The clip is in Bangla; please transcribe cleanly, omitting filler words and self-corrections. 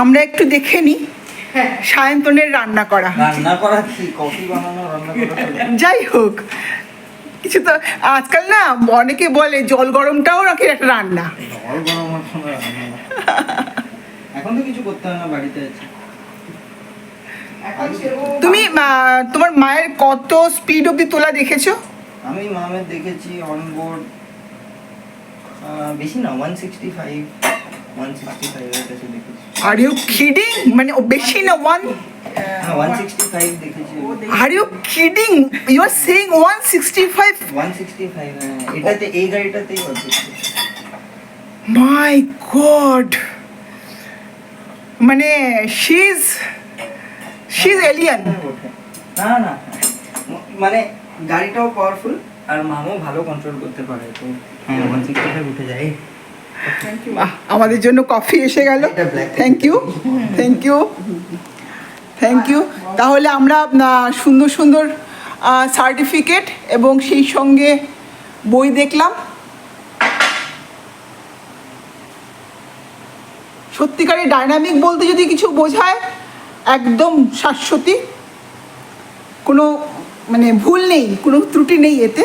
আমরা একটু দেখে নিই সায়ন্তনের রান্না করা। কি কফি বানানো, রান্না করা? যাই হোক, কিছু তো আজকাল না অনেকে বলে জল গরমটাও নাকি একটা রান্না। জল গরম আর কোনো রান্না না। এখন তো কিছু করতে হয় না, বাড়িতে আছি। তুমি তোমার মায়ের কত স্পিড অব্দি তোলা দেখেছো? আমি মামের দেখেছি অনবোর্ড বেশি না, 165 এর কাছে দেখেছি। Are you kidding? মানে ও বেশি না? 165 দেখেছি। Are you kidding? You are saying 165? 165 এটাতে, এই গাড়িটাতেই অর্ধেক। মাই গড, মানে শি ইজ এলিয়ান। না না, মানে গাড়িটাও পাওয়ারফুল আর মামও ভালো কন্ট্রোল করতে পারে, তো 165 উঠে যায়। আমাদের জন্য কফি এসে গেল। Thank you, thank you, thank you. তাহলে আমরা সুন্দর সুন্দর সার্টিফিকেট এবং সেই সঙ্গে বই দেখলাম। সত্যিকারের ডাইনামিক বলতে যদি কিছু বোঝায়, একদম শাশ্বতী, কোনো মানে ভুল নেই, কোনো ত্রুটি নেই এতে।